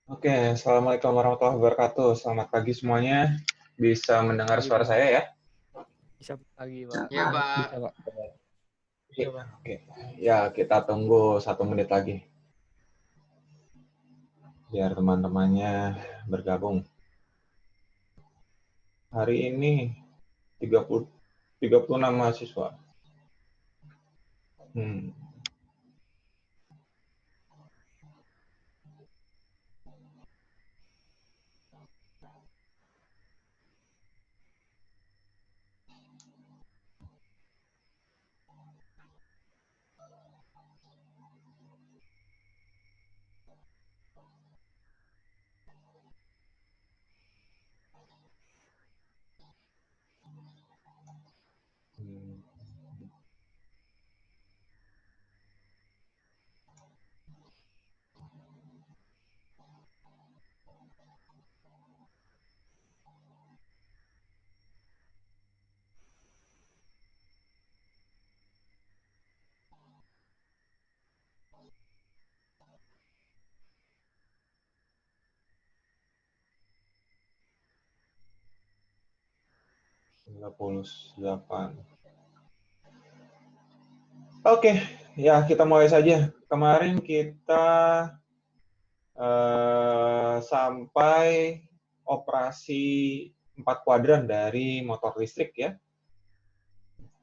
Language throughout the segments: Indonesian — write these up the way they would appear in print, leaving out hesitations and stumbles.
Oke, Assalamualaikum warahmatullahi wabarakatuh. Selamat pagi semuanya. Bisa mendengar Pagi suara Pak, saya ya? bisa pagi Pak. Ya, Pak. Bisa Pak. Bisa Pak. Oke. Ya, kita tunggu 1 menit lagi biar teman-temannya bergabung. Hari ini 36 mahasiswa. Hmm. Hmm. 38. Oke, ya kita mulai saja. Kemarin kita sampai operasi 4 kuadran dari motor listrik ya.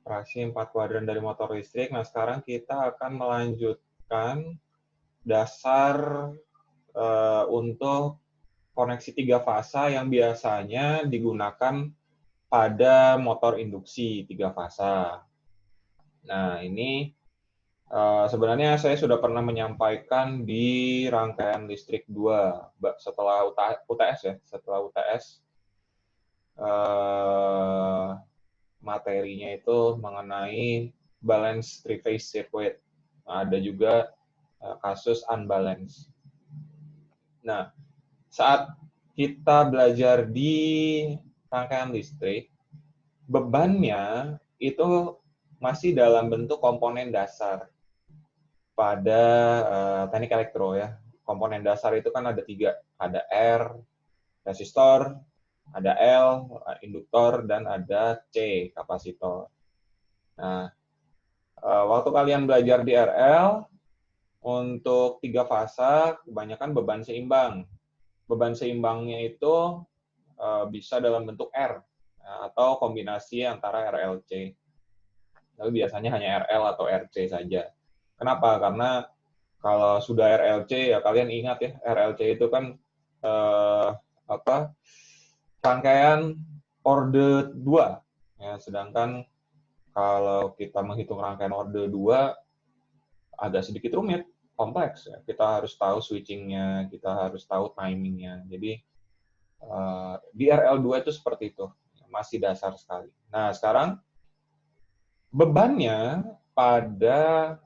Operasi 4 kuadran dari motor listrik. Nah, sekarang kita akan melanjutkan dasar untuk koneksi 3 fasa yang biasanya digunakan pada motor induksi 3 fasa. Nah, ini sebenarnya saya sudah pernah menyampaikan di rangkaian listrik 2 setelah UTS ya, setelah UTS materinya itu mengenai balance three-phase circuit. Ada juga kasus unbalance. Nah, saat kita belajar di rangkaian listrik, bebannya itu masih dalam bentuk komponen dasar pada teknik elektro ya. Komponen dasar itu kan ada 3, ada R, resistor, ada L, induktor, dan ada C, kapasitor. Nah, waktu kalian belajar di RL, untuk 3 fasa, kebanyakan beban seimbang. Beban seimbangnya itu bisa dalam bentuk R, atau kombinasi antara RLC. Tapi biasanya hanya RL atau RC saja. Kenapa? Karena kalau sudah RLC, ya kalian ingat ya, RLC itu kan rangkaian orde 2. Ya, sedangkan kalau kita menghitung rangkaian orde 2, agak sedikit rumit, kompleks. Ya. Kita harus tahu switching-nya, kita harus tahu timing-nya. Jadi, di RL2 itu seperti itu, masih dasar sekali. Nah, sekarang bebannya pada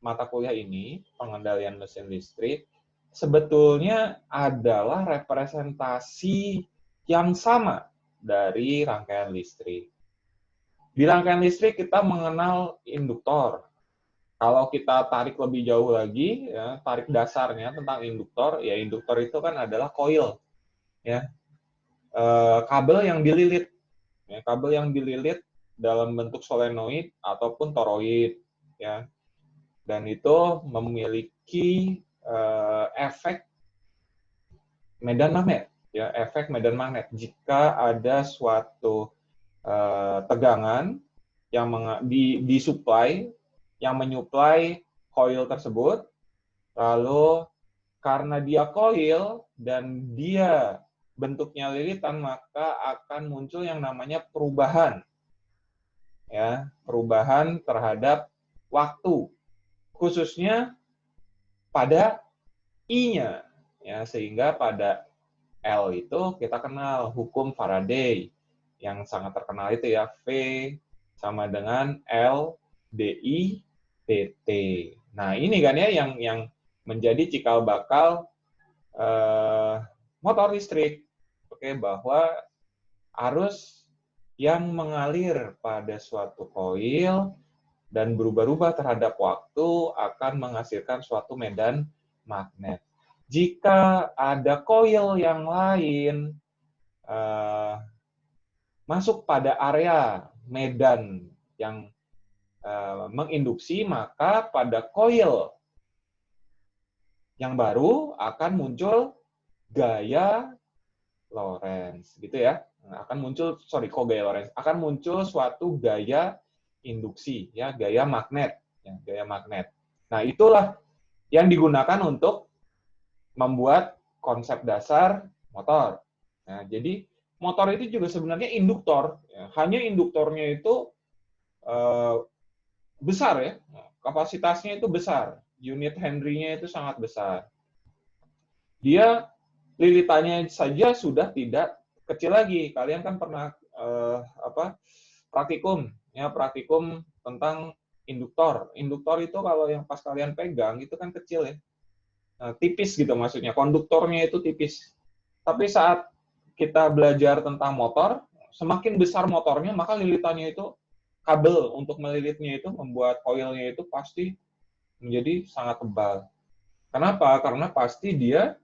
mata kuliah ini, pengendalian mesin listrik, sebetulnya adalah representasi yang sama dari rangkaian listrik. Di rangkaian listrik kita mengenal induktor. Kalau kita tarik lebih jauh lagi, ya, tarik dasarnya tentang induktor, ya induktor itu kan adalah koil, ya, kabel yang dililit, ya, kabel yang dililit dalam bentuk solenoid ataupun toroid, ya, dan itu memiliki efek medan magnet, ya, efek medan magnet. Jika ada suatu tegangan yang disuplai, yang menyuplai koil tersebut, lalu karena dia koil dan dia bentuknya lilitan, maka akan muncul yang namanya perubahan, ya, perubahan terhadap waktu, khususnya pada I-nya, ya, sehingga pada L itu kita kenal hukum Faraday yang sangat terkenal itu ya, V sama dengan L DI PT. Nah, ini kan ya yang menjadi cikal bakal motor listrik. Oke, bahwa arus yang mengalir pada suatu koil dan berubah-ubah terhadap waktu akan menghasilkan suatu medan magnet. Jika ada coil yang lain masuk pada area medan yang menginduksi, maka pada coil yang baru akan muncul gaya Lorentz, gitu ya. Akan muncul, kok gaya Lorentz? Akan muncul suatu gaya induksi, ya, gaya magnet, ya, gaya magnet. Nah, itulah yang digunakan untuk membuat konsep dasar motor. Nah, jadi motor itu juga sebenarnya induktor, ya. Hanya induktornya itu besar, ya, kapasitasnya itu besar, unit Henry-nya itu sangat besar. Dia lilitannya saja sudah tidak kecil lagi. Kalian kan pernah praktikum, ya, praktikum tentang induktor. Induktor itu kalau yang pas kalian pegang itu kan kecil, ya, tipis gitu maksudnya. Konduktornya itu tipis. Tapi saat kita belajar tentang motor, semakin besar motornya, maka lilitannya itu, kabel untuk melilitnya itu, membuat coilnya itu pasti menjadi sangat tebal. Kenapa? Karena pasti dia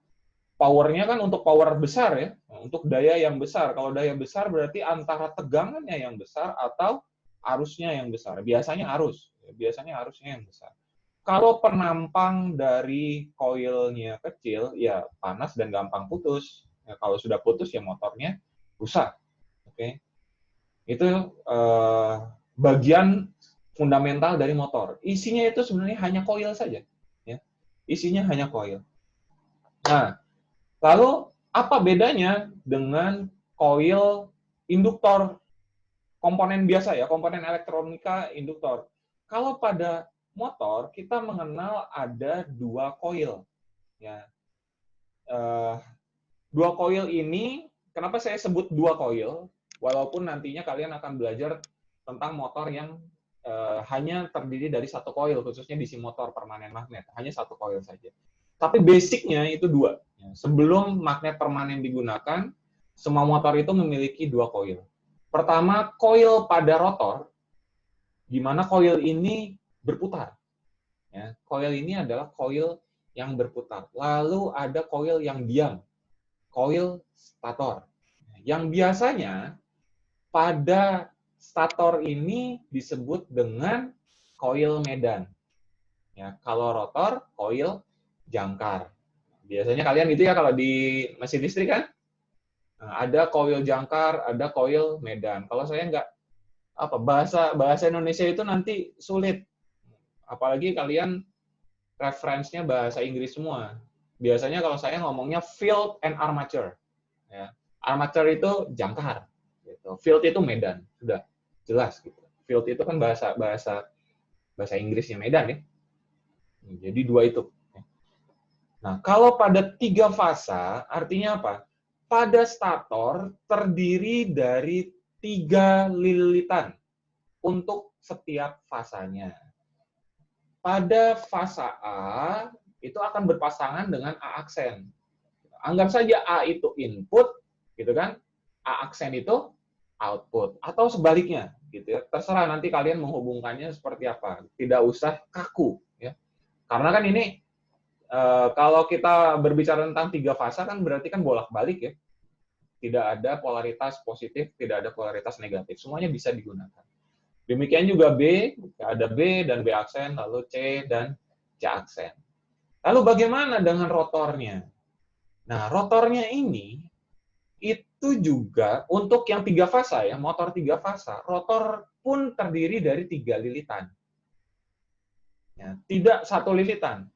powernya kan untuk power besar, ya, untuk daya yang besar. Kalau daya besar berarti antara tegangannya yang besar atau arusnya yang besar. Biasanya arusnya yang besar. Kalau penampang dari koilnya kecil, ya panas dan gampang putus. Ya, kalau sudah putus, ya motornya rusak. Oke, itu bagian fundamental dari motor. Isinya itu sebenarnya hanya koil saja. Ya. Isinya hanya koil. Nah, lalu apa bedanya dengan koil induktor, komponen biasa, ya, komponen elektronika induktor? Kalau pada motor kita mengenal ada dua koil, ya. Dua koil ini, kenapa saya sebut dua koil? Walaupun nantinya kalian akan belajar tentang motor yang hanya terdiri dari satu koil, khususnya DC motor permanen magnet, hanya satu koil saja. Tapi basicnya itu dua. Sebelum magnet permanen digunakan, semua motor itu memiliki dua koil. Pertama, koil pada rotor, di mana koil ini berputar. Ya, koil ini adalah koil yang berputar. Lalu ada koil yang diam, koil stator. Yang biasanya pada stator ini disebut dengan koil medan. Ya, kalau rotor, koil jangkar. Biasanya kalian gitu ya kalau di mesin listrik kan, ada koil jangkar, ada koil medan. Kalau saya nggak, bahasa Indonesia itu nanti sulit. Apalagi kalian referensinya bahasa Inggris semua. Biasanya kalau saya ngomongnya field and armature. Ya. Armature itu jangkar, gitu. Field itu medan, sudah jelas gitu. Field itu kan bahasa Inggrisnya medan, ya. Jadi dua itu. Nah, kalau pada tiga fasa, artinya apa? Pada stator terdiri dari tiga lilitan untuk setiap fasanya. Pada fasa A, itu akan berpasangan dengan A aksen. Anggap saja A itu input, gitu kan? A aksen itu output, atau sebaliknya, gitu ya. Terserah nanti kalian menghubungkannya seperti apa. Tidak usah kaku, ya. Karena kan ini kalau kita berbicara tentang tiga fasa kan berarti kan bolak-balik, ya. Tidak ada polaritas positif, tidak ada polaritas negatif. Semuanya bisa digunakan. Demikian juga B, ada B dan B aksen, lalu C dan C aksen. Lalu bagaimana dengan rotornya? Nah, rotornya ini itu juga untuk yang tiga fasa, ya, motor tiga fasa, rotor pun terdiri dari tiga lilitan. Ya, tidak satu lilitan,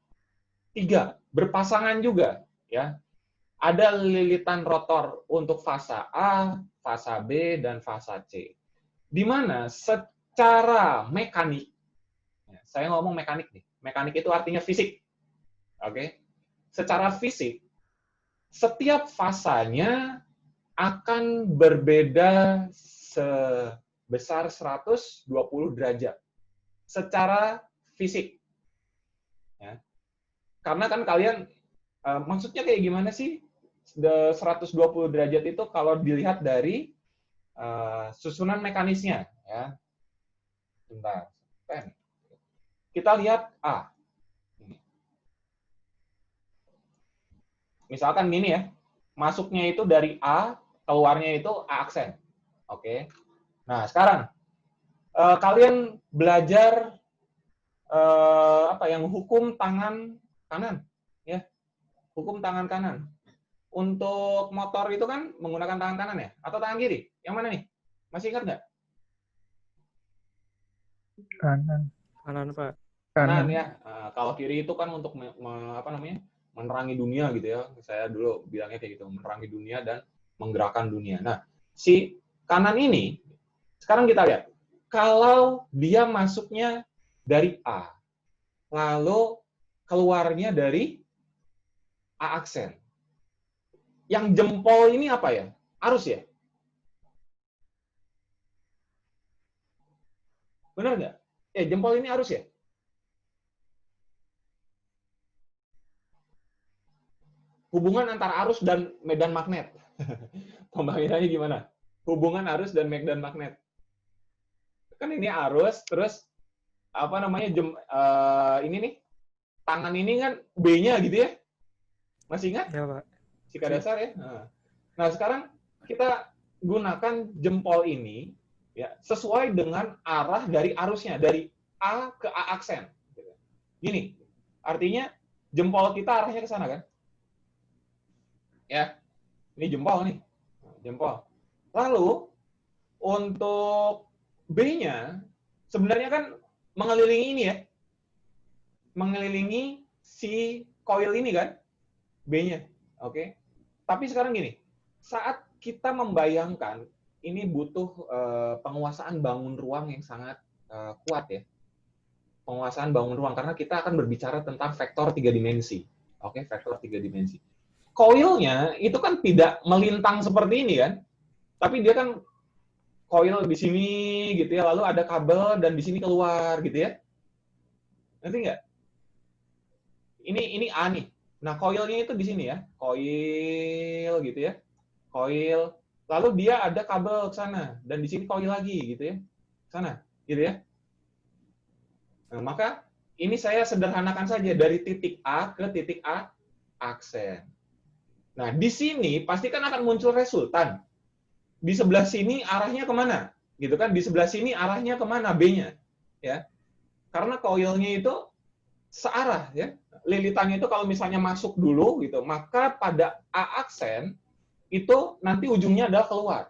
tiga, berpasangan juga, ya. Ada lilitan rotor untuk fasa A, fasa B, dan fasa C. Di mana secara mekanik, ya, saya ngomong mekanik nih, mekanik itu artinya fisik, oke? Secara fisik, setiap fasanya akan berbeda sebesar 120 derajat secara fisik. Ya. Karena kan kalian, maksudnya kayak gimana sih 120 derajat itu kalau dilihat dari susunan mekanisnya. Ya. Bentar. Kita lihat A. Misalkan gini ya, masuknya itu dari A, keluarnya itu A aksen. Oke. Nah, sekarang kalian belajar apa yang hukum tangan kanan, ya, hukum tangan kanan. Untuk motor itu kan menggunakan tangan kanan ya, atau tangan kiri? Yang mana nih? Masih ingat nggak? Kanan. Kanan, Pak. Kanan ya. Kalau kiri itu kan untuk apa namanya, menerangi dunia gitu ya. Saya dulu bilangnya kayak gitu, menerangi dunia dan menggerakkan dunia. Nah, si kanan ini sekarang kita lihat, kalau dia masuknya dari A, lalu keluarnya dari A aksen. Yang jempol ini apa ya? Arus ya? Benar nggak? Jempol ini arus ya? Hubungan antara arus dan medan magnet. Pembagiannya gimana? Hubungan arus dan medan magnet. Kan ini arus, terus apa namanya, ini nih, tangan ini kan B-nya gitu ya. Masih ingat? Ya, Pak. Fisika dasar ya. Nah, sekarang kita gunakan jempol ini ya sesuai dengan arah dari arusnya, dari A ke A aksen. Gini, artinya jempol kita arahnya ke sana kan? Ya, ini jempol nih, jempol. Lalu untuk B-nya sebenarnya kan mengelilingi ini ya, mengelilingi si coil ini kan, B-nya. Oke. Tapi sekarang gini, saat kita membayangkan ini butuh penguasaan bangun ruang yang sangat kuat ya. Penguasaan bangun ruang karena kita akan berbicara tentang vektor 3 dimensi. Oke, vektor 3 dimensi. Coil-nya itu kan tidak melintang seperti ini kan, tapi dia kan coil di sini gitu ya, lalu ada kabel dan di sini keluar gitu ya. Ngerti nggak? Ini A nih. Nah, coil-nya itu di sini ya, coil gitu ya, coil. Lalu dia ada kabel ke sana dan di sini coil lagi gitu ya, sana gitu ya. Nah, maka ini saya sederhanakan saja dari titik A ke titik A aksen. Nah, di sini pasti kan akan muncul resultan. Di sebelah sini arahnya kemana? Gitu kan? Di sebelah sini arahnya kemana? B-nya. Ya. Karena coil-nya itu searah. Ya. Lilitannya itu kalau misalnya masuk dulu, gitu, maka pada A aksen, itu nanti ujungnya adalah keluar.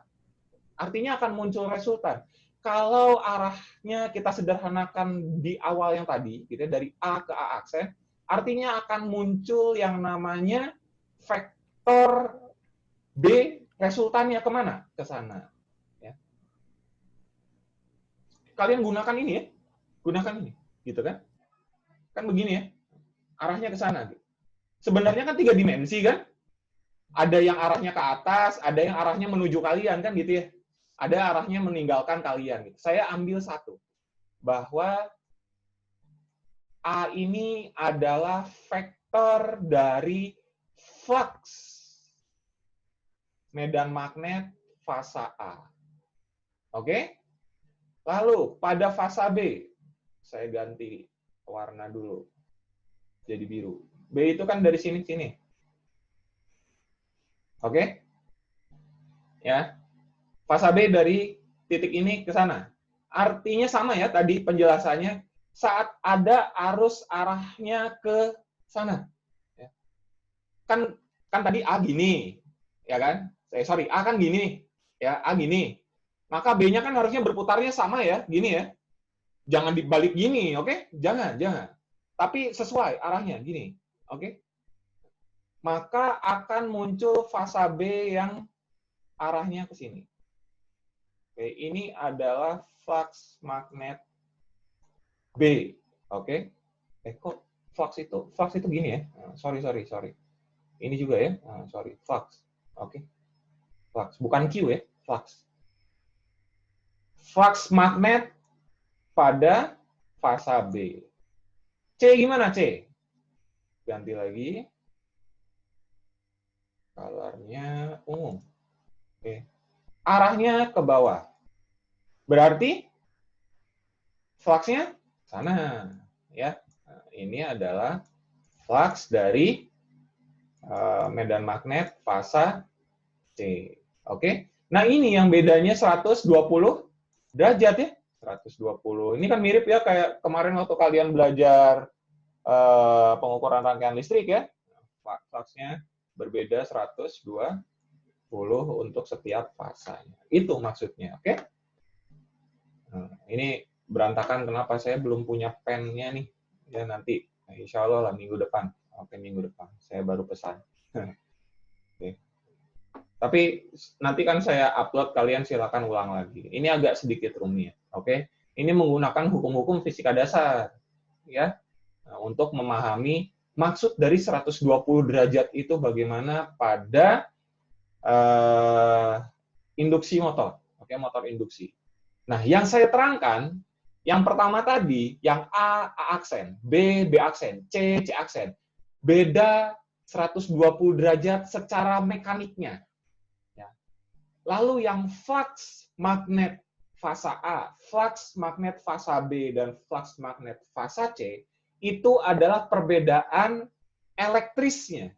Artinya akan muncul resultan. Kalau arahnya kita sederhanakan di awal yang tadi, gitu, dari A ke A aksen, artinya akan muncul yang namanya vektor B, resultannya kemana? Ke sana. Ya. Kalian gunakan ini ya, gunakan ini, gitu kan? Kan begini ya, arahnya ke sana. Sebenarnya kan 3 dimensi kan? Ada yang arahnya ke atas, ada yang arahnya menuju kalian kan gitu ya. Ada arahnya meninggalkan kalian. Gitu. Saya ambil satu, bahwa A ini adalah vektor dari flux medan magnet fasa A. Oke? Lalu pada fasa B, saya ganti warna dulu jadi biru. B itu kan dari sini ke sini. Oke? Ya. Fasa B dari titik ini ke sana. Artinya sama ya tadi penjelasannya, saat ada arus arahnya ke sana. Ya. Kan tadi A gini, ya kan? Sorry, A kan gini, ya A gini. Maka B-nya kan harusnya berputarnya sama ya, gini ya. Jangan dibalik gini, oke? Jangan. Tapi sesuai arahnya, gini, oke? Maka akan muncul fasa B yang arahnya ke sini. Oke, ini adalah flux magnet B. Oke. Kok flux itu gini ya? Sorry. Ini juga ya. Sorry, flux. Oke. Flux, bukan Q ya, flux. Flux magnet pada fasa B. C gimana C? Ganti lagi. Colornya ungu. Oke. Arahnya ke bawah. Berarti fluxnya sana, ya. Nah, ini adalah flux dari medan magnet fasa C. Oke. Nah, ini yang bedanya 120 derajat ya. 120. Ini kan mirip ya kayak kemarin waktu kalian belajar pengukuran rangkaian listrik ya. Fluxnya berbeda 120 untuk setiap fasanya. Itu maksudnya, oke? Nah, ini berantakan kenapa saya belum punya pennya nih. Ya nanti, insya Allah lah minggu depan. Oke, minggu depan. Saya baru pesan. Oke. Tapi nanti kan saya upload, kalian silakan ulang lagi. Ini agak sedikit rumit, oke? Ini menggunakan hukum-hukum fisika dasar, ya, nah, untuk memahami maksud dari 120 derajat itu bagaimana pada induksi motor, oke, motor induksi. Nah, yang saya terangkan, yang pertama tadi, yang A aksen, B aksen, C aksen, beda 120 derajat secara mekaniknya. Lalu yang flux magnet fasa A, flux magnet fasa B, dan flux magnet fasa C, itu adalah perbedaan elektrisnya.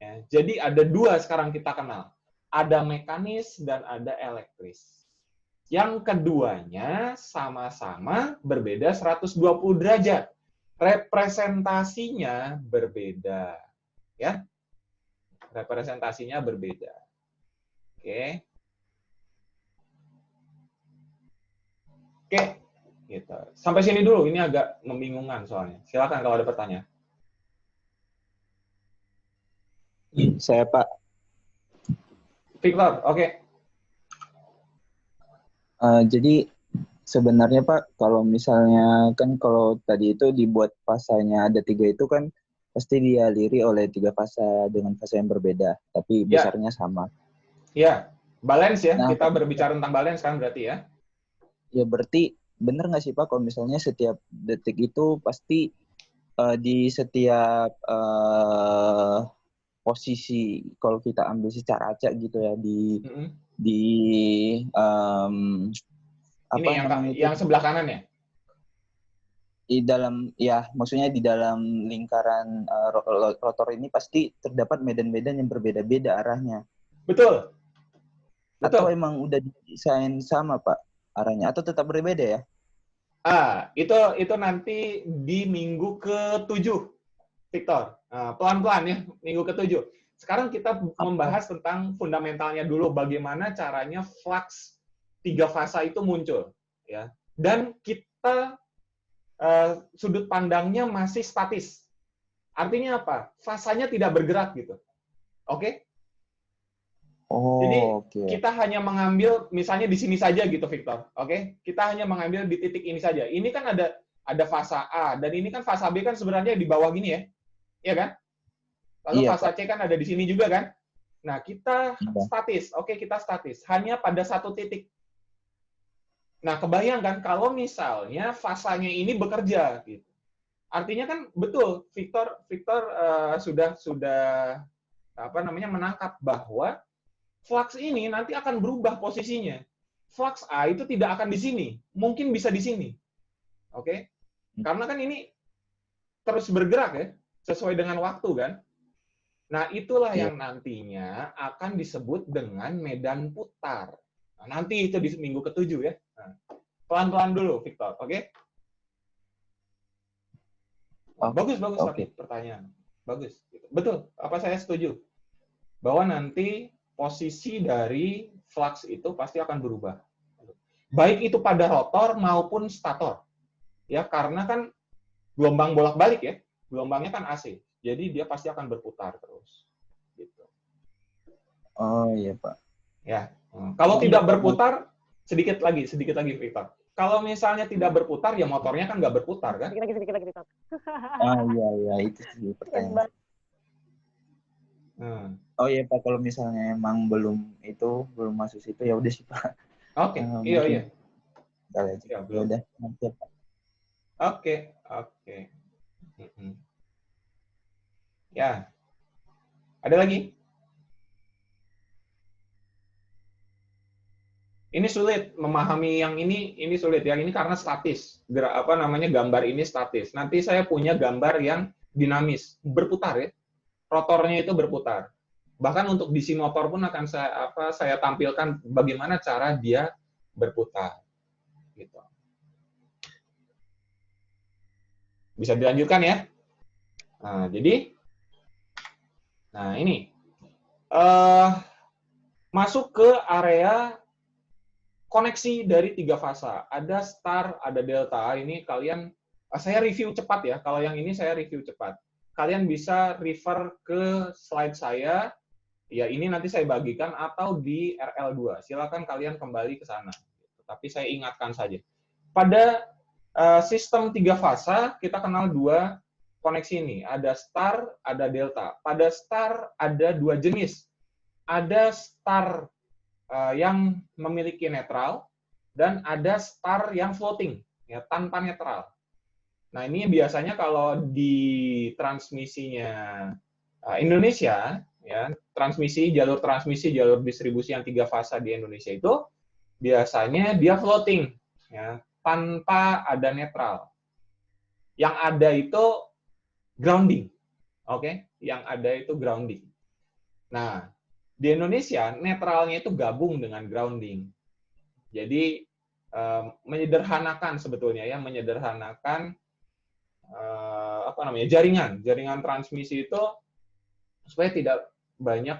Ya, jadi ada dua sekarang kita kenal. Ada mekanis dan ada elektris. Yang keduanya sama-sama berbeda 120 derajat. Representasinya berbeda. Ya, representasinya berbeda. Oke. Oke, gitu. Sampai sini dulu, ini agak membingungkan soalnya. Silakan kalau ada pertanyaan. Saya Pak. Victor, oke. Jadi sebenarnya Pak, kalau misalnya kan kalau tadi itu dibuat fasanya ada 3 itu kan pasti dialiri oleh 3 fasa dengan fasa yang berbeda, tapi besarnya sama. Ya, balance ya. Nah, kita berbicara tentang balance kan berarti ya? Ya berarti benar nggak sih Pak kalau misalnya setiap detik itu pasti di setiap posisi kalau kita ambil secara acak gitu ya di apa ini yang sebelah kanan ya? Di dalam ya maksudnya di dalam lingkaran rotor ini pasti terdapat medan-medan yang berbeda-beda arahnya. Betul. Atau emang udah didesain sama Pak arahnya atau tetap berbeda ya? Itu nanti di minggu ke-7, Victor. Pelan-pelan ya, minggu ke-7. Sekarang kita membahas tentang fundamentalnya dulu, bagaimana caranya flux 3 fasa itu muncul, ya. Dan kita sudut pandangnya masih statis. Artinya apa? Fasanya tidak bergerak gitu. Oke? Jadi kita hanya mengambil misalnya di sini saja gitu, Victor. Oke? Kita hanya mengambil di titik ini saja. Ini kan ada fasa A dan ini kan fasa B kan sebenarnya di bawah gini ya. Iya kan? Lalu fasa C kan ada di sini juga kan? Nah, kita statis. Oke, kita statis. Hanya pada satu titik. Nah, kebayangkan kalau misalnya fasanya ini bekerja gitu. Artinya kan betul Victor sudah menangkap bahwa flux ini nanti akan berubah posisinya. Flux A itu tidak akan di sini, mungkin bisa di sini. Oke? Karena kan ini terus bergerak ya, sesuai dengan waktu kan. Nah, itulah yang nantinya akan disebut dengan medan putar. Nah, nanti itu di minggu ke-7 ya. Nah, pelan-pelan dulu, Victor, oke? Bagus tapi pertanyaan. Bagus. Betul, apa saya setuju. Bahwa nanti posisi dari flux itu pasti akan berubah. Baik itu pada rotor maupun stator. Ya, karena kan gelombang bolak-balik ya. Gelombangnya kan AC. Jadi dia pasti akan berputar terus. Gitu. Oh iya, Pak. Ya. Kalau tidak berputar, sedikit lagi Victor. Kalau misalnya tidak berputar, ya motornya kan nggak berputar kan? Sedikit lagi. Iya, itu sih pertanyaan. Oh iya Pak, kalau misalnya emang belum masuk situ ya udah sih Pak. Oke, iya. Ya udah, nanti Pak. Oke. Ya, ada lagi? Ini sulit memahami yang ini sulit. Yang ini karena statis. Gambar ini statis. Nanti saya punya gambar yang dinamis, berputar ya. rotornya itu berputar. Bahkan untuk DC motor pun akan saya tampilkan bagaimana cara dia berputar. Gitu. Bisa dilanjutkan ya? Nah, jadi, nah ini masuk ke area koneksi dari 3 fasa. Ada star, ada delta. Ini kalian, saya review cepat ya. Kalau yang ini saya review cepat. Kalian bisa refer ke slide saya. Ya, ini nanti saya bagikan atau di RL2. Silakan kalian kembali ke sana. Tapi saya ingatkan saja. Pada sistem 3 fasa, kita kenal 2 koneksi ini. Ada star, ada delta. Pada star ada 2 jenis. Ada star yang memiliki netral, dan ada star yang floating, ya, tanpa netral. Nah, ini biasanya kalau di transmisinya Indonesia, ya, jalur transmisi, jalur distribusi yang 3 fasa di Indonesia itu, biasanya dia floating, ya, tanpa ada netral. Yang ada itu grounding. Oke? Yang ada itu grounding. Nah, di Indonesia, netralnya itu gabung dengan grounding. Jadi, menyederhanakan sebetulnya ya, menyederhanakan jaringan transmisi itu supaya tidak banyak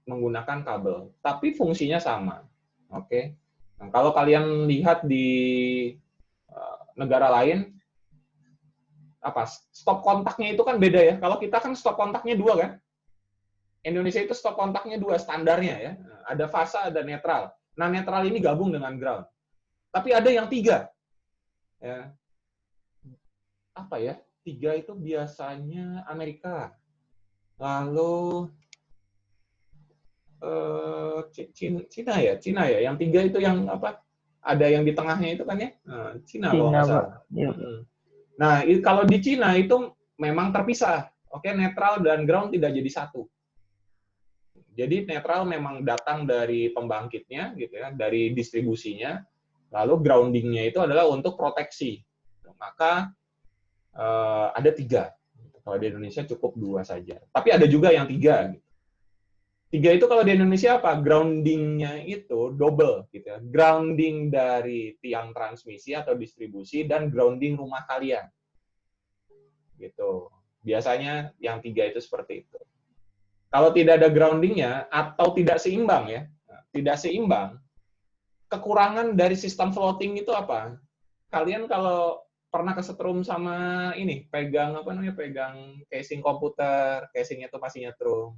menggunakan kabel, tapi fungsinya sama. Oke. Nah, kalau kalian lihat di negara lain, stop kontaknya itu kan beda ya. Kalau kita kan stop kontaknya 2 kan. Indonesia itu stop kontaknya 2 standarnya ya. Ada fasa, ada netral. Nah, netral ini gabung dengan ground. Tapi ada yang 3. Ya. Apa ya? 3 itu biasanya Amerika. Lalu Cina ya. Yang 3 itu yang apa? Ada yang di tengahnya itu kan ya? Cina kalau nggak salah. Ya. Nah, kalau di Cina itu memang terpisah. Oke, netral dan ground tidak jadi satu. Jadi netral memang datang dari pembangkitnya, gitu ya, dari distribusinya. Lalu groundingnya itu adalah untuk proteksi. Maka ada 3. Kalau di Indonesia cukup 2 saja. Tapi ada juga yang 3. Gitu. 3 itu kalau di Indonesia apa? Groundingnya itu double, gitu ya. Grounding dari tiang transmisi atau distribusi dan grounding rumah kalian. Gitu. Biasanya yang 3 itu seperti itu. Kalau tidak ada groundingnya atau tidak seimbang ya, tidak seimbang, kekurangan dari sistem floating itu apa? Kalian kalau pernah kesetrum sama ini, pegang casing komputer, casingnya itu masih nyetrum.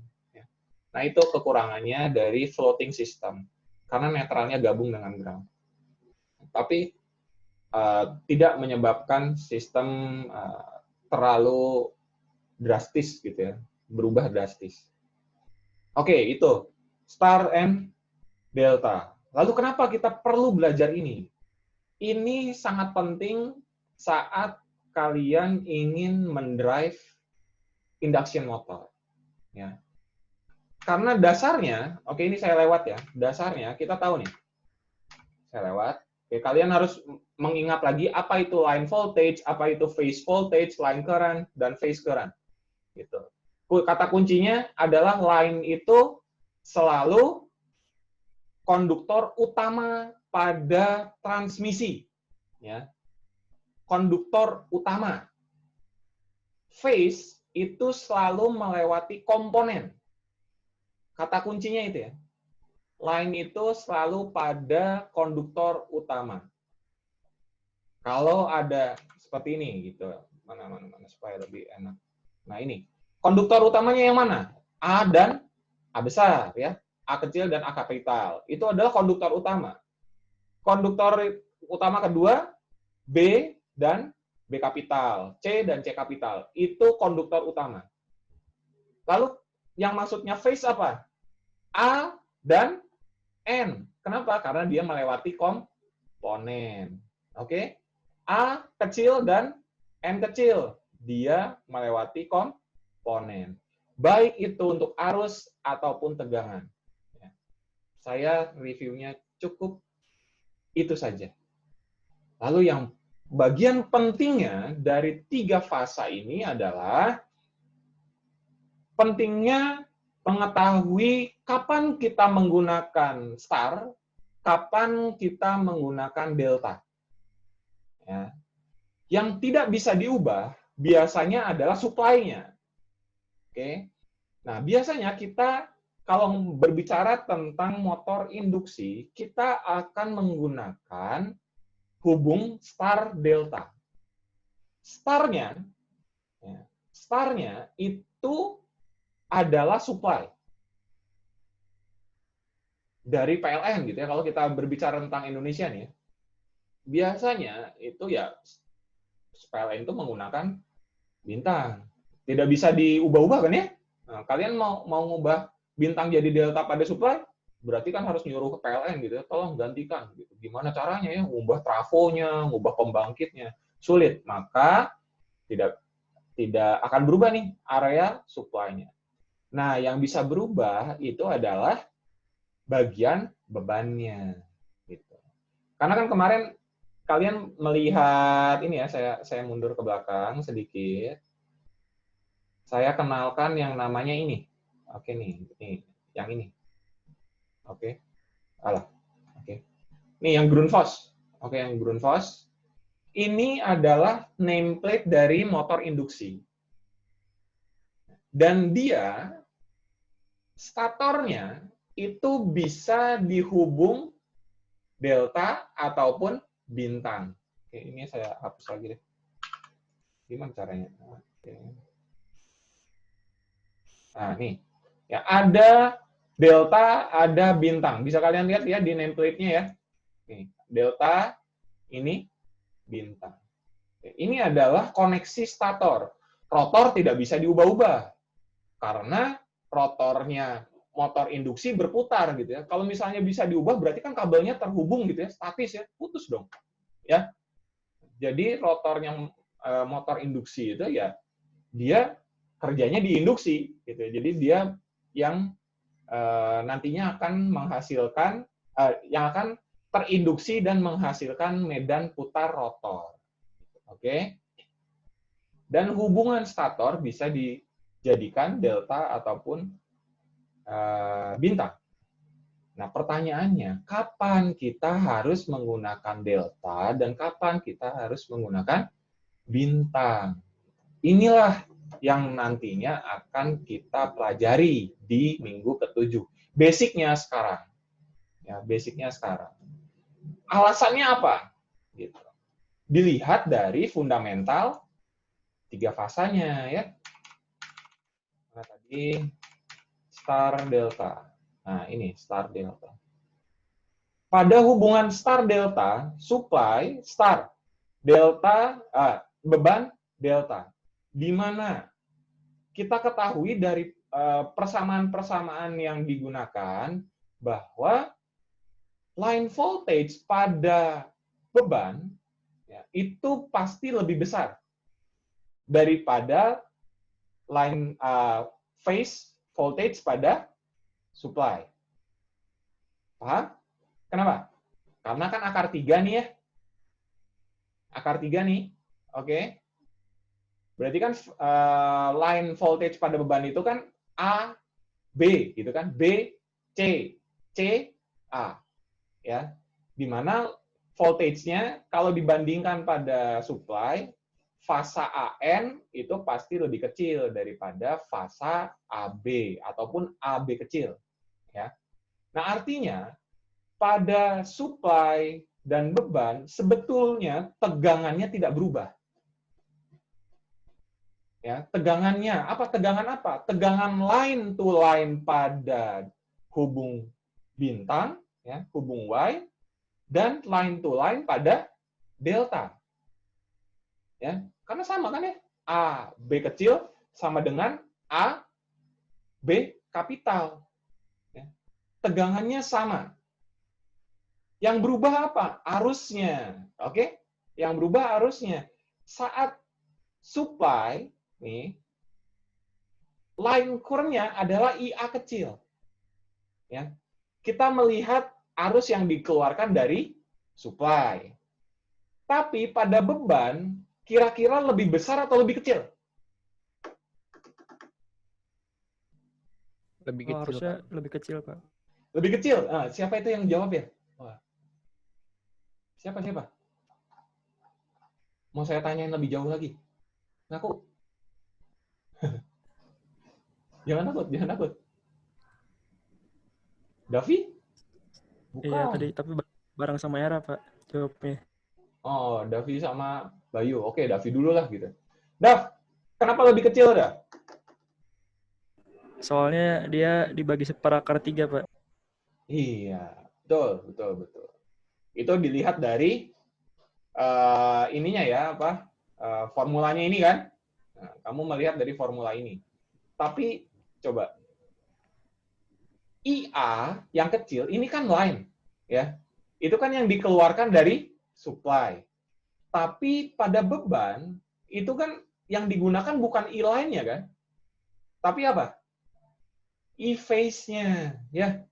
Nah, itu kekurangannya dari floating system, karena netralnya gabung dengan ground. Tapi tidak menyebabkan sistem terlalu drastis gitu ya, berubah drastis. Oke, itu star and delta. Lalu kenapa kita perlu belajar ini? Ini sangat penting saat kalian ingin mendrive induction motor. Ya. Karena dasarnya, oke ini saya lewat ya, dasarnya kita tahu nih. Saya lewat. Oke, kalian harus mengingat lagi apa itu line voltage, apa itu phase voltage, line current, dan phase current. Gitu. Kata kuncinya adalah line itu selalu konduktor utama pada transmisi. Ya. Konduktor utama. Phase itu selalu melewati komponen. Kata kuncinya itu ya. Line itu selalu pada konduktor utama. Kalau ada seperti ini gitu. Mana supaya lebih enak. Nah, ini. Konduktor utamanya yang mana? A dan A besar ya. A kecil dan A kapital. Itu adalah konduktor utama. Konduktor utama kedua B dan B kapital, C dan C kapital. Itu konduktor utama. Lalu yang maksudnya phase apa? A dan N. Kenapa? Karena dia melewati komponen. Oke? A kecil dan N kecil. Dia melewati komponen. Baik itu untuk arus ataupun tegangan. Saya reviewnya cukup itu saja. Lalu yang bagian pentingnya dari 3 fasa ini adalah pentingnya mengetahui kapan kita menggunakan star, kapan kita menggunakan delta. Ya. Yang tidak bisa diubah biasanya adalah supply-nya. Oke. Nah, biasanya kita kalau berbicara tentang motor induksi, kita akan menggunakan hubung star delta. Starnya itu adalah supply dari PLN gitu ya. Kalau kita berbicara tentang Indonesia nih, biasanya itu ya PLN itu menggunakan bintang. Tidak bisa diubah-ubah kan ya? Nah, kalian mau ngubah bintang jadi delta pada supply, berarti kan harus nyuruh ke PLN gitu ya, tolong gantikan gitu. Gimana caranya ya? Ngubah trafonya, ngubah pembangkitnya. Sulit. Maka tidak akan berubah nih area supply-nya. Nah, yang bisa berubah itu adalah bagian bebannya gitu. Karena kan kemarin kalian melihat ini ya, saya mundur ke belakang sedikit. Saya kenalkan yang namanya ini. Oke nih, yang ini. Oke. Oke. Nih yang Grundfos. Oke, yang Grundfos. Ini adalah nameplate dari motor induksi. Dan dia statornya itu bisa dihubung delta ataupun bintang. Oke, ini saya hapus lagi deh. Gimana caranya? Oke. Nah, nih. Ya, ada delta, ada bintang. Bisa kalian lihat ya di nameplate-nya ya. Nih, delta, ini bintang. Oke, ini adalah koneksi stator. Rotor tidak bisa diubah-ubah. Karena rotornya motor induksi berputar gitu ya. Kalau misalnya bisa diubah berarti kan kabelnya terhubung gitu ya, statis ya, putus dong. Ya. Jadi rotornya motor induksi itu ya dia kerjanya di induksi gitu ya. Jadi dia yang nantinya akan menghasilkan yang akan terinduksi dan menghasilkan medan putar rotor. Oke. Dan hubungan stator bisa dijadikan delta ataupun bintang. Nah, pertanyaannya, kapan kita harus menggunakan delta dan kapan kita harus menggunakan bintang? Inilah yang nantinya akan kita pelajari di minggu ke-7. Basicnya sekarang. Ya, basicnya sekarang. Alasannya apa? Gitu. Dilihat dari fundamental 3 fasanya ya. Nah, tadi star delta. Nah, ini star delta. Pada hubungan star delta, supply star, delta beban delta. Di mana kita ketahui dari persamaan-persamaan yang digunakan bahwa line voltage pada beban ya, itu pasti lebih besar daripada line phase voltage pada supply. Paham? Kenapa? Karena kan akar 3 nih ya. Akar 3 nih. Oke. Berarti kan line voltage pada beban itu kan A, B gitu kan. B, C, C, A. Ya. Di mana voltage-nya kalau dibandingkan pada supply, fasa AN itu pasti lebih kecil daripada fasa AB ataupun AB kecil. Ya. Nah, artinya pada supply dan beban sebetulnya tegangannya tidak berubah. Ya, tegangannya apa? Tegangan apa? Tegangan line to line pada hubung bintang, ya, hubung Y, dan line to line pada delta. Ya, karena sama kan ya? A, B kecil sama dengan A, B kapital. Ya. Tegangannya sama. Yang berubah apa? Arusnya. Oke? Yang berubah arusnya. Saat supply, nih, line current-nya adalah IA kecil. Ya. Kita melihat arus yang dikeluarkan dari supply. Tapi pada beban, kira-kira lebih besar atau lebih kecil? Lebih Oh, kecil, harusnya Pak. lebih kecil, Pak. Lebih kecil. Siapa itu yang jawab ya? Wah. Siapa? Mau saya tanyain lebih jauh lagi? Ngaku. Jangan takut. Davi? Iya, Bukan. tadi tapi bareng sama Era, Pak, jawabnya. Oh, Davi sama Bayu. Oke, Davi dulu lah gitu. Dav, kenapa lebih kecil, dah? Soalnya dia dibagi seperakar 3, Pak. Iya, betul. Itu dilihat dari ininya ya, formulanya ini kan. Nah, kamu melihat dari formula ini. Tapi coba IA yang kecil ini kan line, ya. Itu kan yang dikeluarkan dari supply. Tapi pada beban itu kan yang digunakan bukan E-line-nya kan, tapi apa? E-phase-nya, ya.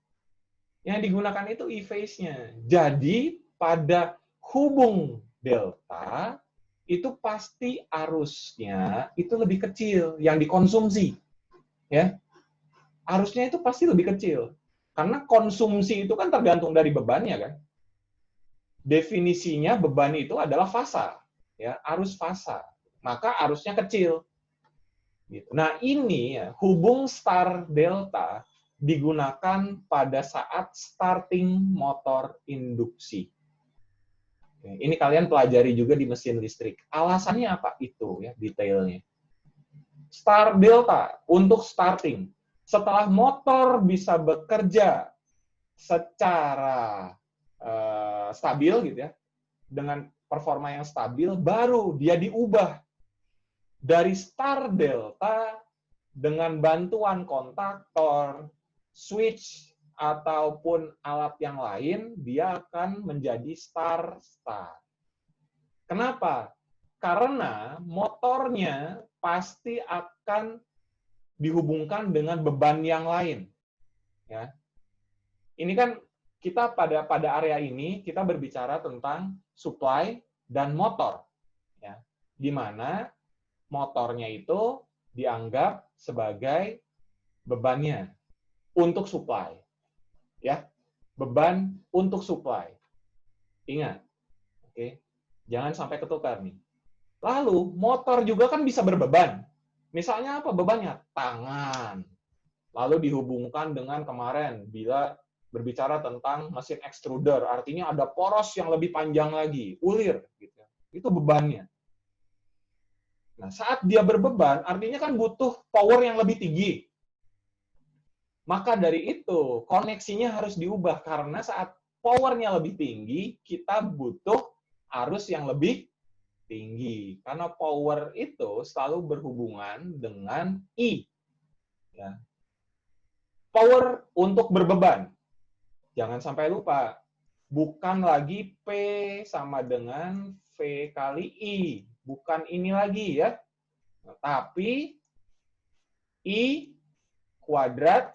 Yang digunakan itu E-phase-nya. Jadi pada hubung delta itu pasti arusnya itu lebih kecil yang dikonsumsi, ya. Arusnya itu pasti lebih kecil karena konsumsi itu kan tergantung dari bebannya kan. Definisinya beban itu adalah fasa, ya, arus fasa. Maka arusnya kecil. Gitu. Nah, ini ya, hubung star delta digunakan pada saat starting motor induksi. Oke, ini kalian pelajari juga di mesin listrik. Alasannya apa? Itu ya detailnya. Star delta untuk starting. Setelah motor bisa bekerja secara stabil gitu ya, dengan performa yang stabil, baru dia diubah dari star delta dengan bantuan kontaktor, switch, ataupun alat yang lain, dia akan menjadi star-star. Kenapa? Karena motornya pasti akan dihubungkan dengan beban yang lain. Ya. Ini kan kita pada area ini kita berbicara tentang supply dan motor, ya, di mana motornya itu dianggap sebagai bebannya untuk supply, ya, beban untuk supply. Ingat, oke, jangan sampai ketukar nih. Lalu motor juga kan bisa berbeban. Misalnya apa bebannya? Tangan. Lalu dihubungkan dengan kemarin bila berbicara tentang mesin extruder, artinya ada poros yang lebih panjang lagi, ulir, gitu. Itu bebannya. Nah, saat dia berbeban, artinya kan butuh power yang lebih tinggi. Maka dari itu, koneksinya harus diubah, karena saat powernya lebih tinggi, kita butuh arus yang lebih tinggi. Karena power itu selalu berhubungan dengan I. Ya. Power untuk berbeban. Jangan sampai lupa, bukan lagi P sama dengan V kali I. Bukan ini lagi ya. Tapi I kuadrat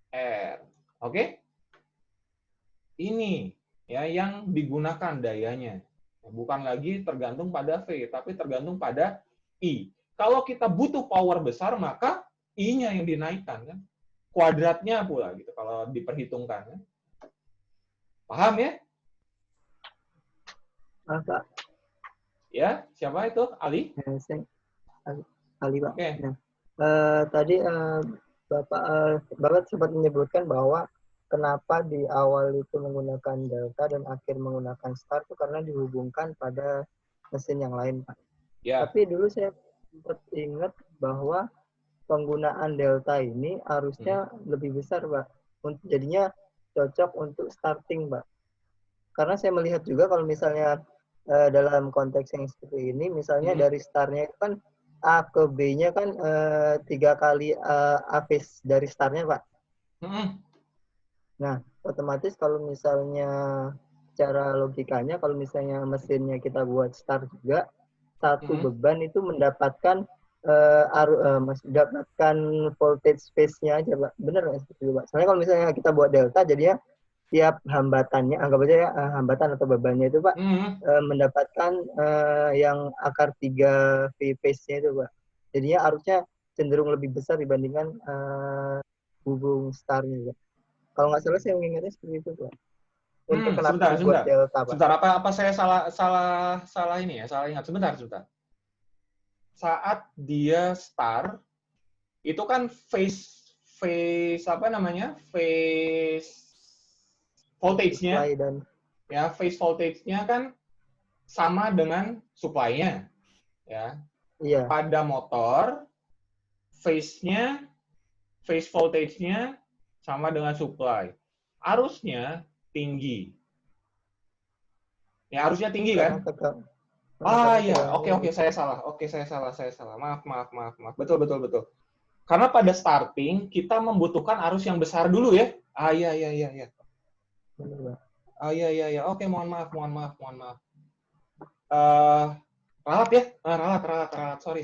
R. Oke? Ini ya yang digunakan dayanya. Bukan lagi tergantung pada V, tapi tergantung pada I. Kalau kita butuh power besar, maka I-nya yang dinaikkan kan. Kuadratnya pula gitu kalau diperhitungkan. Paham ya? Pak. Ya, siapa itu? Ali? Ali, Pak. Oke. Nah, tadi Bapak sempat menyebutkan bahwa kenapa di awal itu menggunakan delta dan akhir menggunakan star itu karena dihubungkan pada mesin yang lain, Pak. Ya. Tapi dulu saya sempat ingat bahwa penggunaan delta ini harusnya lebih besar, Pak. Jadinya cocok untuk starting, Pak. Karena saya melihat juga kalau misalnya dalam konteks yang seperti ini, misalnya dari startnya itu kan A ke B-nya kan 3 kali A phase dari startnya, Pak. Nah, otomatis kalau misalnya secara logikanya, kalau misalnya mesinnya kita buat start juga, satu beban itu mendapatkan mendapatkan voltage space-nya aja, Pak. Benar nggak seperti itu, Pak? Soalnya kalau misalnya kita buat delta, jadinya tiap hambatannya, anggap aja ya hambatan atau bebannya itu, Pak, mendapatkan yang akar 3 V phase-nya itu, Pak. Jadinya arusnya cenderung lebih besar dibandingkan hubung starnya, Pak. Kalau nggak salah saya mengingatnya seperti itu, Pak. Untuk kenapa Sebentar, dibuat sebentar. delta, Pak? Sebentar, apa saya salah ini ya, salah ingat. Sebentar. Saat dia start, itu kan phase apa namanya? Phase voltage-nya, Supply dan ya, phase voltage-nya kan sama dengan supply-nya, ya. iya, Pada motor, phase voltage-nya sama dengan supply. Arusnya tinggi. Ya, arusnya tinggi karena kan? karena Iya, tegangannya oke, saya salah. Maaf. Betul. Karena pada starting, kita membutuhkan arus yang besar dulu ya. Iya. benar, Pak. Iya. Oke, mohon maaf. Ralat ya? Ralat. Sorry.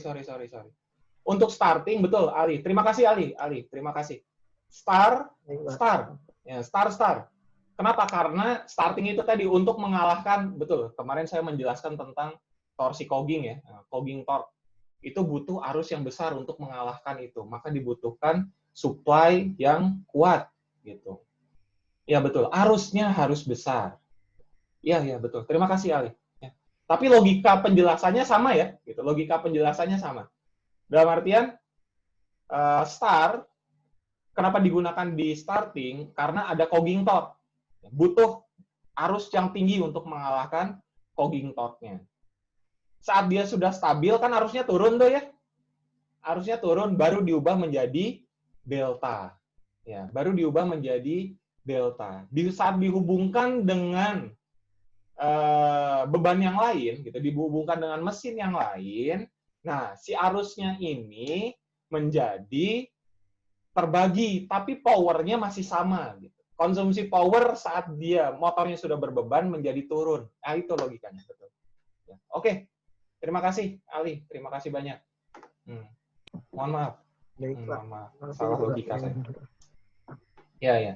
Untuk starting, betul, Ali. Terima kasih, Ali. Terima kasih. Baik, Pak. Start. Ya, start. Kenapa? Karena starting itu tadi untuk mengalahkan, betul, kemarin saya menjelaskan tentang torsi cogging ya, cogging torque. Itu butuh arus yang besar untuk mengalahkan itu. Maka dibutuhkan supply yang kuat, gitu. Ya, betul. Arusnya harus besar. Iya, betul. Terima kasih, Ali. Ya. Tapi logika penjelasannya sama ya, gitu. Logika penjelasannya sama. Dalam artian, start, kenapa digunakan di starting? Karena ada cogging torque. Butuh arus yang tinggi untuk mengalahkan cogging torque-nya. Saat dia sudah stabil, kan arusnya turun tuh ya. Arusnya turun, baru diubah menjadi delta. Ya, baru diubah menjadi delta. Saat dihubungkan dengan beban yang lain, gitu, dihubungkan dengan mesin yang lain, nah, si arusnya ini menjadi terbagi, tapi powernya masih sama. Gitu. Konsumsi power saat dia motornya sudah berbeban menjadi turun. Nah, itu logikanya. Betul. Ya. Oke. Terima kasih, Ali. Terima kasih banyak. Mohon maaf. Baik, Pak. Mohon maaf. Salah logika saya. Ya.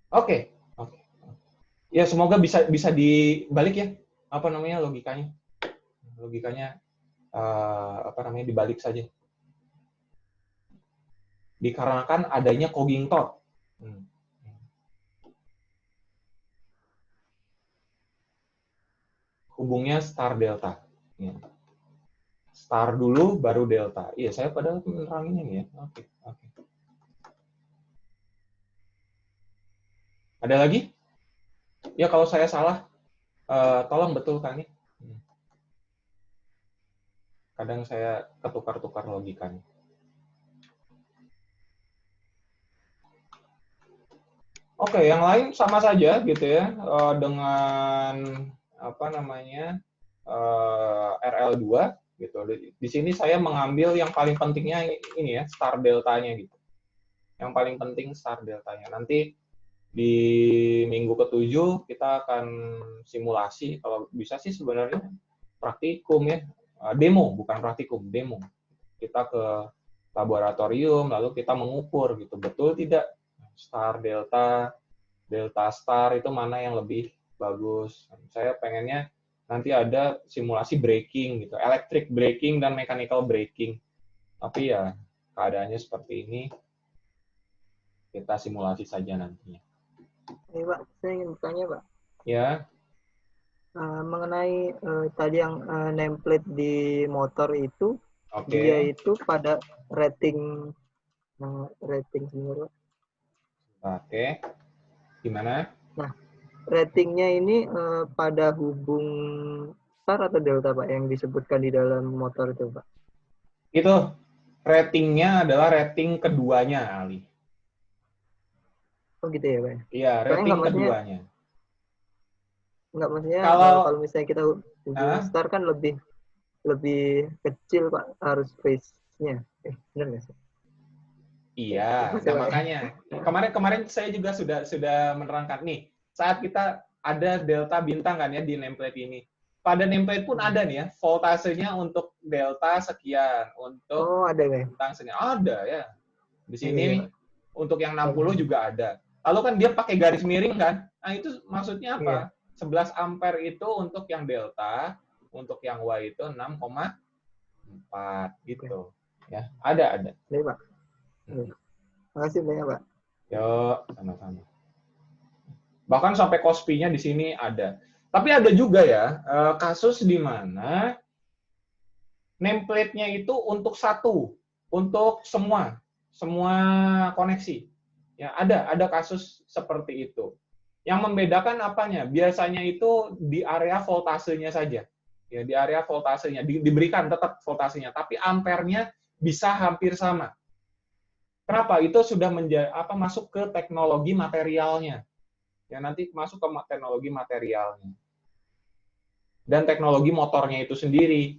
Oke. Ya, semoga bisa dibalik ya. Apa namanya logikanya? Logikanya dibalik saja. Dikarenakan adanya cogging torque. Hubungnya star delta. Ya. Star dulu, baru delta. Iya, saya padahal meneranginnya ya. Oke. Ada lagi? Ya, kalau saya salah, tolong betulkan ya. Kadang saya ketukar-tukar logikanya. Oke, yang lain sama saja gitu ya, dengan RL2 gitu. Di sini saya mengambil yang paling pentingnya ini ya, star deltanya gitu. Yang paling penting star deltanya. Nanti di minggu ke-7 kita akan simulasi, kalau bisa sih sebenarnya praktikum ya, demo, bukan praktikum, demo. Kita ke laboratorium, lalu kita mengukur gitu, betul tidak star delta star itu mana yang lebih bagus. Saya pengennya nanti ada simulasi braking gitu, electric braking dan mechanical braking. Tapi ya keadaannya seperti ini, kita simulasi saja nantinya. Pak, saya ingin bertanya, Pak. Ya. Mengenai tadi yang nameplate di motor itu, Oke. dia itu pada rating semua, Pak. Oke. Gimana? Nah, ratingnya ini pada hubung star atau delta, Pak, yang disebutkan di dalam motor itu, Pak? Itu ratingnya adalah rating keduanya, Ali. Oh gitu ya, Pak? Iya, rating keduanya. Enggak, maksudnya kalau misalnya kita hubung star kan lebih kecil, Pak, harus phase-nya. Benar nggak sih? Iya, nah makanya kemarin saya juga sudah menerangkan nih, saat kita ada delta bintang kan ya di nameplate ini. Pada nameplate pun ada nih ya, voltasenya untuk delta sekian, untuk ada bintang sekian. Ada ya. Di sini untuk yang 60 juga ada. Lalu kan dia pakai garis miring kan? Nah, itu maksudnya apa? 11 ampere itu untuk yang delta, untuk yang Y itu 6,4 gitu. Ya, ada. Baik, Pak. Makasih banyak, Pak. Yuk, sama-sama. Bahkan sampai Kospi-nya di sini ada. Tapi ada juga ya kasus di mana nameplate-nya itu untuk satu, untuk semua koneksi. Ya, ada kasus seperti itu. Yang membedakan apanya? Biasanya itu di area voltasenya saja. Ya, di area voltasenya diberikan tetap voltasenya, tapi ampernya bisa hampir sama. Kenapa? Itu sudah masuk ke teknologi materialnya. Ya, nanti masuk ke teknologi materialnya. Dan teknologi motornya itu sendiri.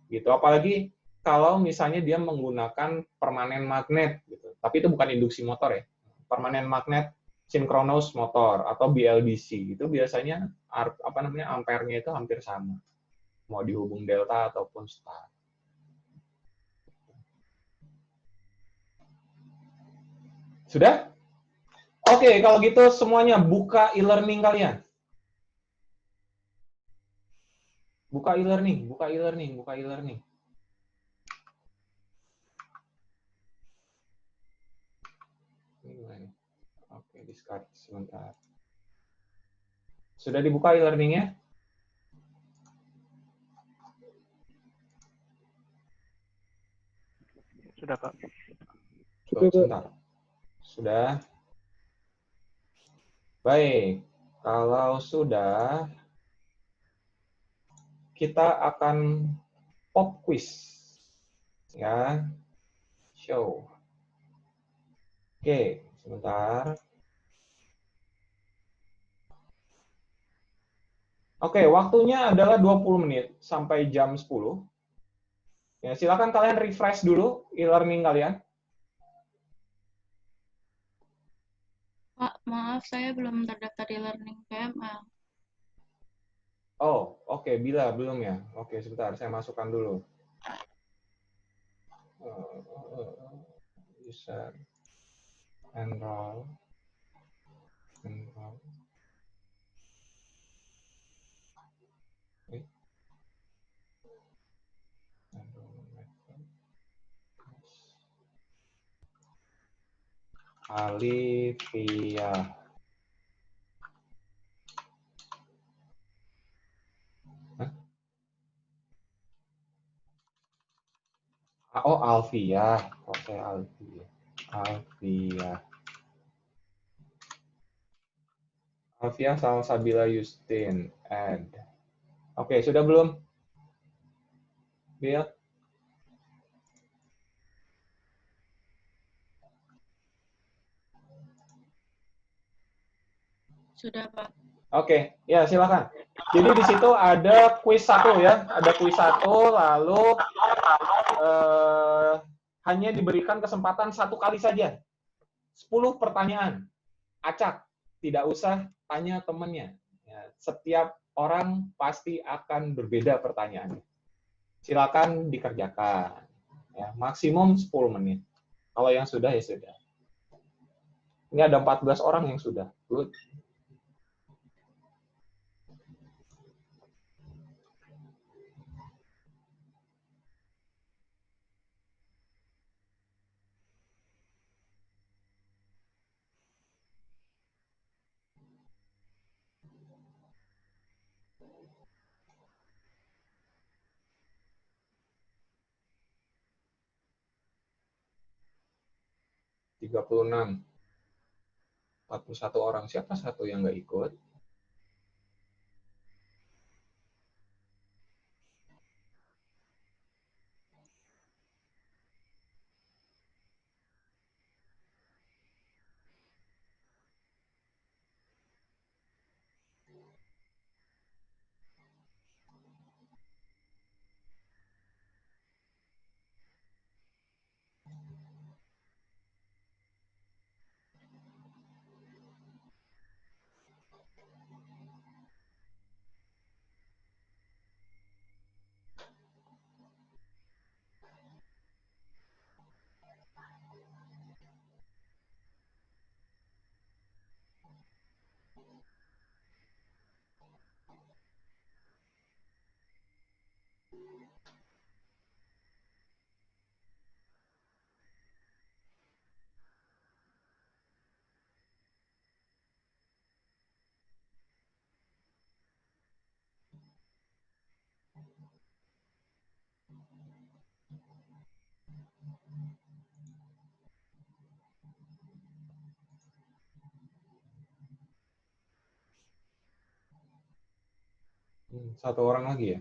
Gitu. Apalagi kalau misalnya dia menggunakan permanen magnet gitu. Tapi itu bukan induksi motor ya. Permanen magnet sinkronus motor atau BLDC itu biasanya ampernya itu hampir sama. Mau dihubung delta ataupun star. Sudah? Oke, kalau gitu semuanya buka e-learning kalian. Buka e-learning, buka e-learning, buka e-learning. Oke, discard sebentar. Sudah dibuka e-learning-nya? Sudah, Pak. Sebentar. Sudah. Baik. Kalau sudah, kita akan pop quiz. Ya. Show. Oke, sebentar. Oke, waktunya adalah 20 menit sampai jam 10. Ya, silakan kalian refresh dulu e-learning kalian. Pak, maaf saya belum terdaftar di learning PML. Oh, oke, belum ya. Oke, sebentar, saya masukkan dulu. User enroll. Alivia. Hah? Oh, Alvia. Kok saya Alvia? Alvia. Alvia Salsabila Justin. Add. Oke, sudah belum? Bill? Sudah, Pak. Oke, ya silakan. Jadi di situ ada kuis 1 ya, ada kuis 1, lalu hanya diberikan kesempatan 1 kali saja. 10 pertanyaan. Acak, tidak usah tanya temannya. Ya, setiap orang pasti akan berbeda pertanyaannya. Silakan dikerjakan. Ya, maksimum 10 menit. Kalau yang sudah, ya sudah. Ini ada 14 orang yang sudah. Good. Tiga puluh enam. 41 orang. Siapa satu yang nggak ikut? Satu orang lagi ya.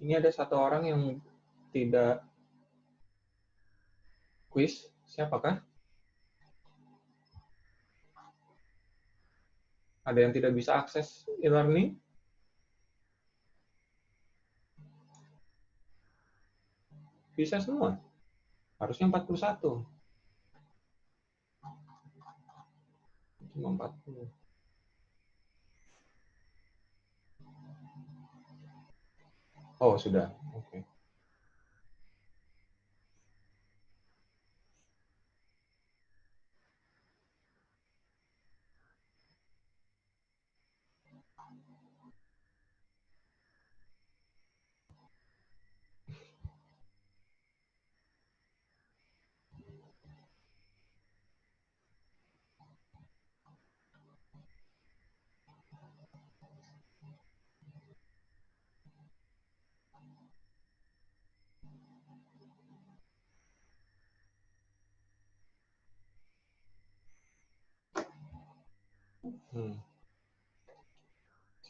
Ini ada satu orang yang tidak quiz. Siapakah? Ada yang tidak bisa akses e-learning? Bisa semua. Harusnya 41. Cuma 40. Oh, sudah. Oke.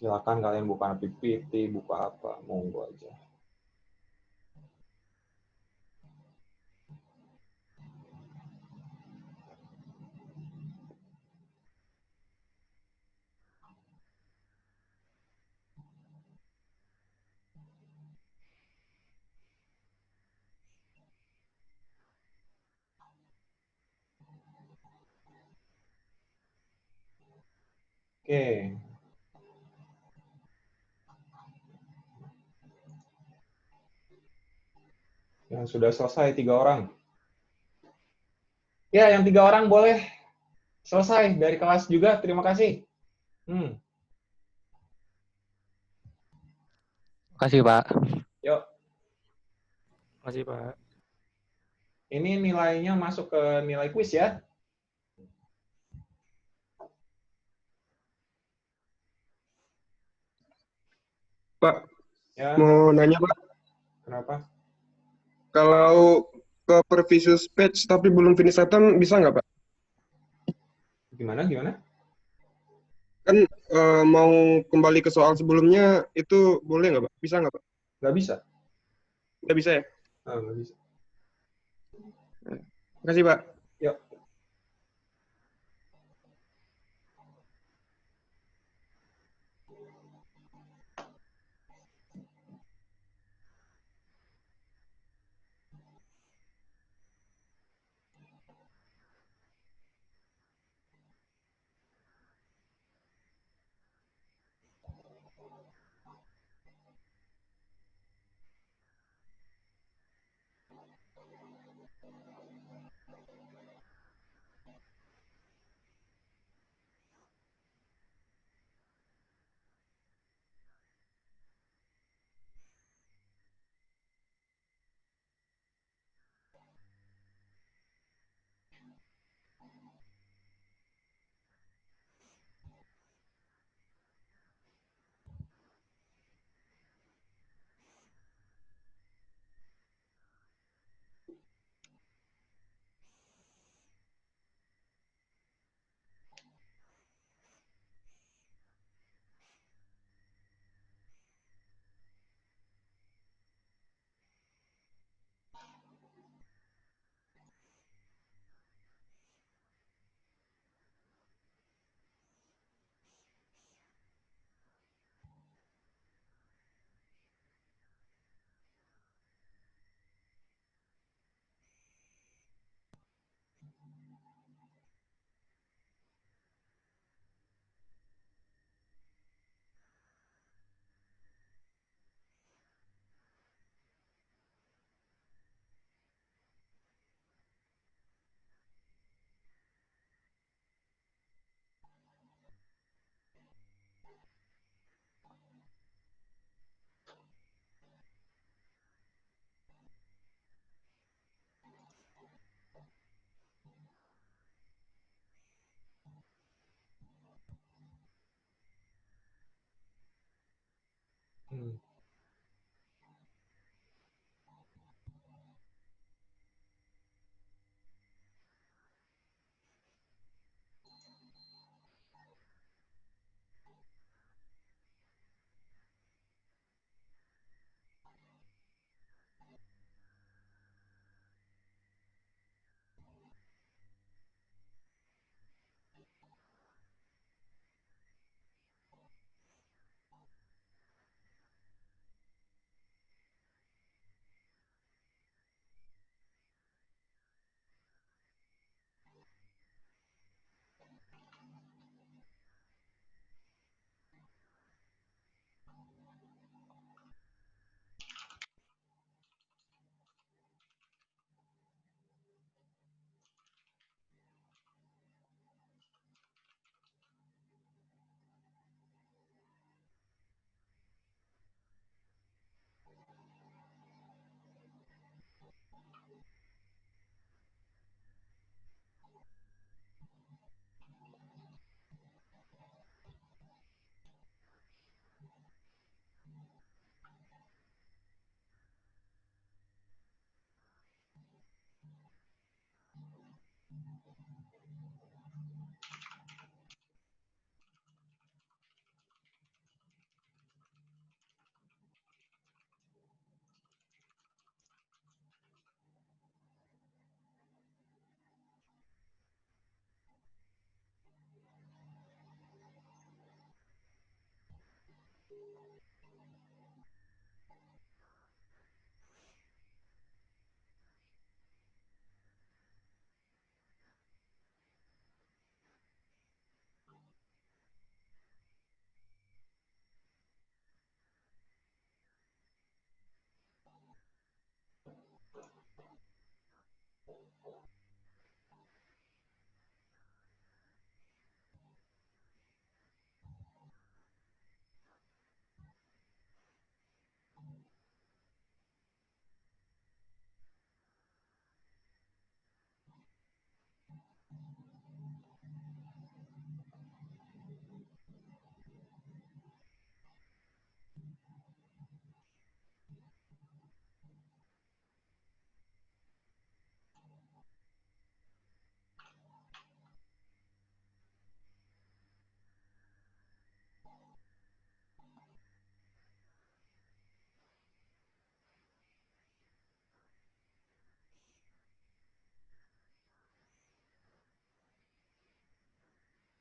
Silakan kalian buka PPT, buka apa, monggo aja. Oke. Yang sudah selesai 3 orang. Ya, yang 3 orang boleh selesai dari kelas juga. Terima kasih. Makasih, Pak. Yuk. Makasih, Pak. Ini nilainya masuk ke nilai kuis ya. Pak, Ya, mau nanya Pak, kenapa? kalau ke Pervisus Page tapi belum finish item bisa nggak Pak? Gimana? Kan mau kembali ke soal sebelumnya itu boleh nggak Pak? Bisa nggak Pak? Nggak bisa. Nggak bisa ya? Nggak bisa. Makasih Pak. Yuk.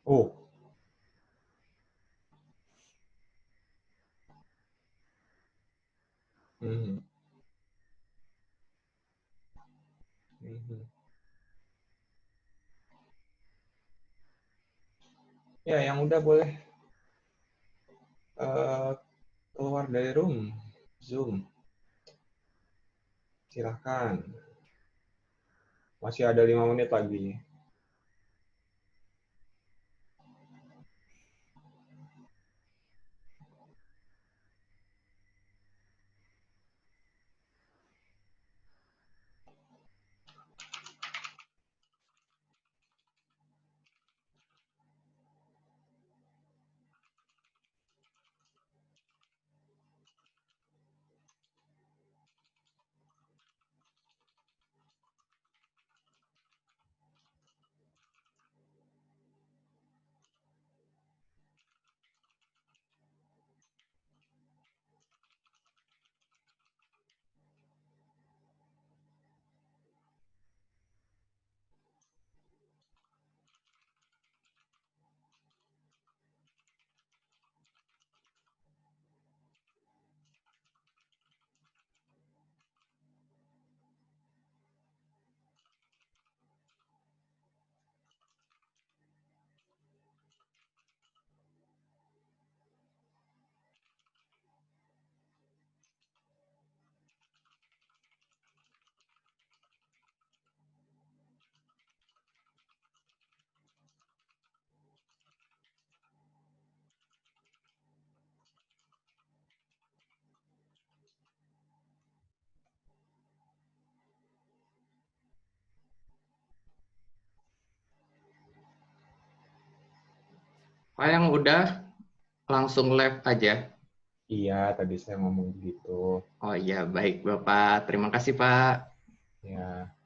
Oh, mhm, mhm. Ya, yang udah boleh eh, keluar dari room, Zoom. Silahkan. Masih ada 5 menit lagi. Pak yang udah langsung live aja. Iya, tadi saya ngomong begitu. Oh iya, baik Bapak. Terima kasih Pak. Ya.